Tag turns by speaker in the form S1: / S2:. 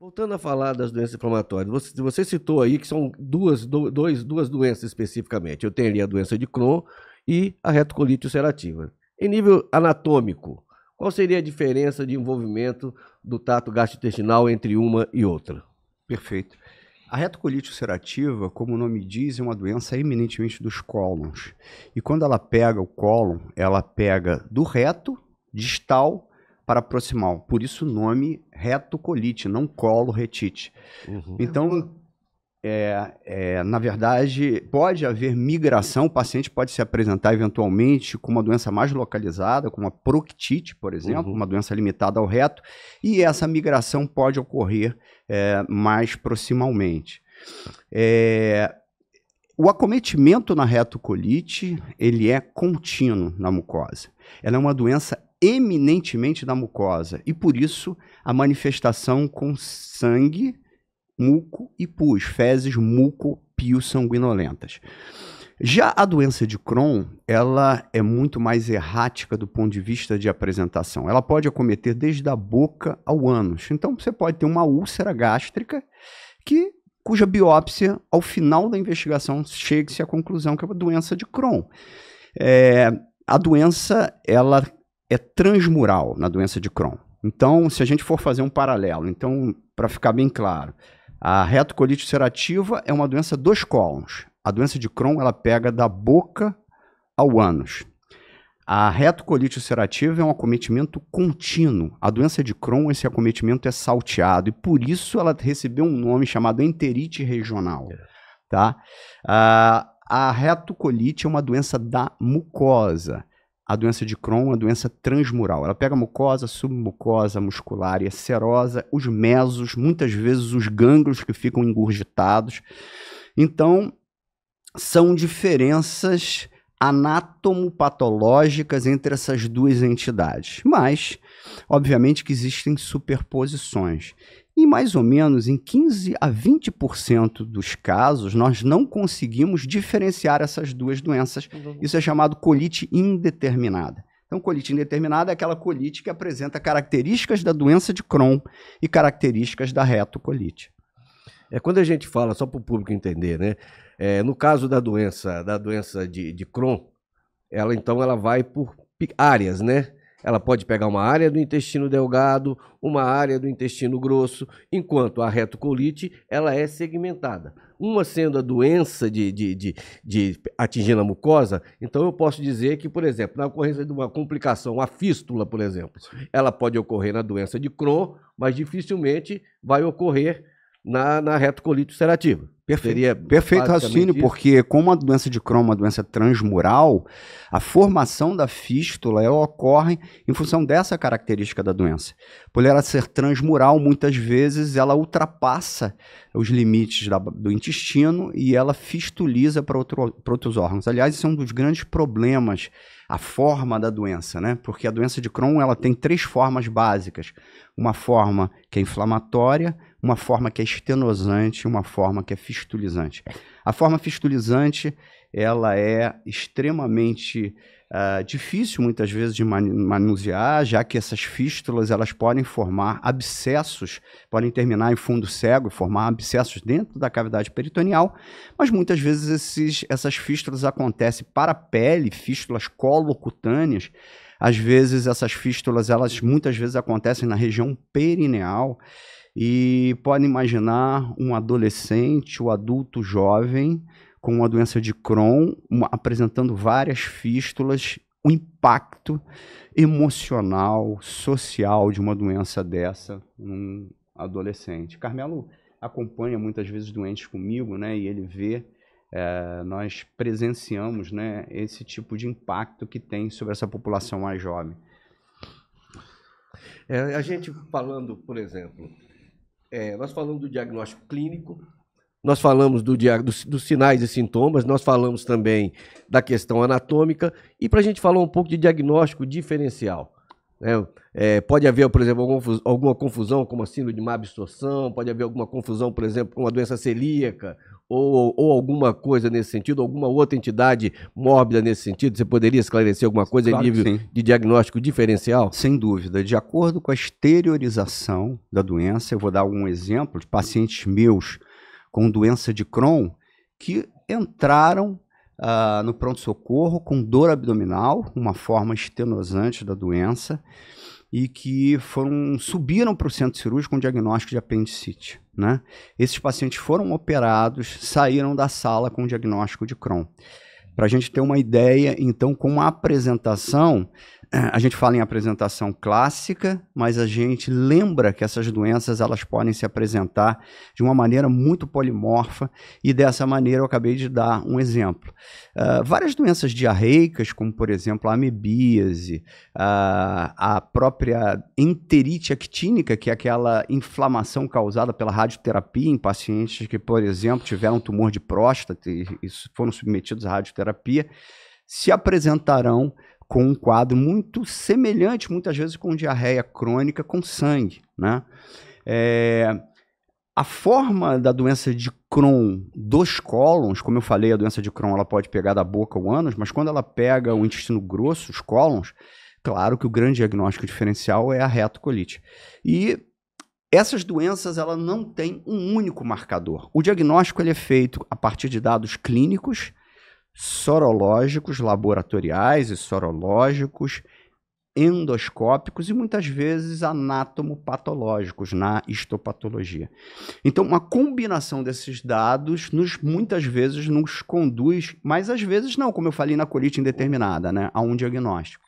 S1: Voltando a falar das doenças inflamatórias, você citou aí que são duas doenças especificamente. Eu tenho ali a doença de Crohn e a retocolite ulcerativa. Em nível anatômico, qual seria a diferença de envolvimento do trato gastrointestinal entre uma e outra?
S2: Perfeito. A retocolite ulcerativa, como o nome diz, é uma doença eminentemente dos cólons. E quando ela pega o cólon, ela pega do reto, distal, para proximal. Por isso o nome retocolite, não coloretite. Então, na verdade, pode haver migração, o paciente pode se apresentar eventualmente com uma doença mais localizada, como a proctite, por exemplo, uma doença limitada ao reto, e essa migração pode ocorrer mais proximalmente. O acometimento na retocolite, ele é contínuo na mucosa. Ela é uma doença eminentemente da mucosa, e por isso a manifestação com sangue, muco e pus, fezes, muco, pio sanguinolentas. Já a doença de Crohn, ela é muito mais errática do ponto de vista de apresentação. Ela pode acometer desde a boca ao ânus. Então, você pode ter uma úlcera gástrica cuja biópsia, ao final da investigação, chegue-se à conclusão que é uma doença de Crohn. A doença, ela é transmural na doença de Crohn. Então, se a gente for fazer um paralelo, então, para ficar bem claro, a retocolite ulcerativa é uma doença dos cólons. A doença de Crohn, ela pega da boca ao ânus. A retocolite ulcerativa é um acometimento contínuo. A doença de Crohn, esse acometimento é salteado, e por isso ela recebeu um nome chamado enterite regional. Tá? A retocolite é uma doença da mucosa. A doença de Crohn é uma doença transmural. Ela pega a mucosa, submucosa, muscular e a serosa, os mesos, muitas vezes os gânglios que ficam engurgitados. Então, são diferenças anatomopatológicas entre essas duas entidades. Mas, obviamente, que existem superposições. E mais ou menos em 15 a 20% dos casos, nós não conseguimos diferenciar essas duas doenças. Isso é chamado colite indeterminada. Então, colite indeterminada é aquela colite que apresenta características da doença de Crohn e características da retocolite.
S1: Quando a gente fala, só para o público entender, né? No caso da doença de Crohn, ela vai por áreas, né? Ela pode pegar uma área do intestino delgado, uma área do intestino grosso, enquanto a retocolite, ela é segmentada. Uma sendo a doença de atingindo a mucosa, então eu posso dizer que, por exemplo, na ocorrência de uma complicação, a fístula, por exemplo, ela pode ocorrer na doença de Crohn, mas dificilmente vai ocorrer na retocolite ulcerativa.
S2: Perfeito raciocínio, porque como a doença de Crohn é uma doença transmural, a formação da fístula ocorre em função dessa característica da doença. Por ela ser transmural, muitas vezes ela ultrapassa os limites do intestino e ela fistuliza para outros órgãos. Aliás, isso é um dos grandes problemas, a forma da doença, né? Porque a doença de Crohn ela tem 3 formas básicas. Uma forma que é inflamatória, uma forma que é estenosante e uma forma que é fistulizante. A forma fistulizante, ela é extremamente difícil, muitas vezes, de manusear, já que essas fístulas elas podem formar abscessos, podem terminar em fundo cego e formar abscessos dentro da cavidade peritoneal, mas muitas vezes essas fístulas acontecem para a pele, fístulas colocutâneas. Às vezes, essas fístulas, elas muitas vezes acontecem na região perineal. E pode imaginar um adolescente ou adulto jovem com uma doença de Crohn, apresentando várias fístulas, o impacto emocional, social de uma doença dessa num adolescente. Carmelo acompanha muitas vezes doentes comigo, né, e ele vê, nós presenciamos, né, esse tipo de impacto que tem sobre essa população mais jovem.
S1: A gente falando, por exemplo, nós falamos do diagnóstico clínico, nós falamos dos sinais e sintomas, nós falamos também da questão anatômica, e para a gente falar um pouco de diagnóstico diferencial, né? Pode haver, por exemplo, alguma confusão com a síndrome de má absorção, pode haver alguma confusão, por exemplo, com a doença celíaca ou alguma coisa nesse sentido, alguma outra entidade mórbida nesse sentido? Você poderia esclarecer alguma coisa em nível de diagnóstico diferencial?
S2: Sem dúvida. De acordo com a exteriorização da doença, eu vou dar um exemplo de pacientes meus com doença de Crohn que entraram no pronto-socorro com dor abdominal, uma forma estenosante da doença, e que subiram para o centro cirúrgico com diagnóstico de apendicite, né? Esses pacientes foram operados, saíram da sala com diagnóstico de Crohn. Para a gente ter uma ideia, então, com uma apresentação, a gente fala em apresentação clássica, mas a gente lembra que essas doenças elas podem se apresentar de uma maneira muito polimorfa, e dessa maneira eu acabei de dar um exemplo. Várias doenças diarreicas, como por exemplo a amebíase, a própria enterite actínica, que é aquela inflamação causada pela radioterapia em pacientes que, por exemplo, tiveram tumor de próstata e foram submetidos à radioterapia, se apresentarão com um quadro muito semelhante, muitas vezes com diarreia crônica com sangue, né? A forma da doença de Crohn dos cólons, como eu falei, a doença de Crohn ela pode pegar da boca ou ânus, mas quando ela pega o intestino grosso, os cólons, claro que o grande diagnóstico diferencial é a retocolite. E essas doenças ela não têm um único marcador. O diagnóstico ele é feito a partir de dados clínicos, sorológicos, laboratoriais e sorológicos, endoscópicos e muitas vezes anatomopatológicos na histopatologia. Então, uma combinação desses dados muitas vezes nos conduz, mas às vezes não, como eu falei na colite indeterminada, né, a um diagnóstico.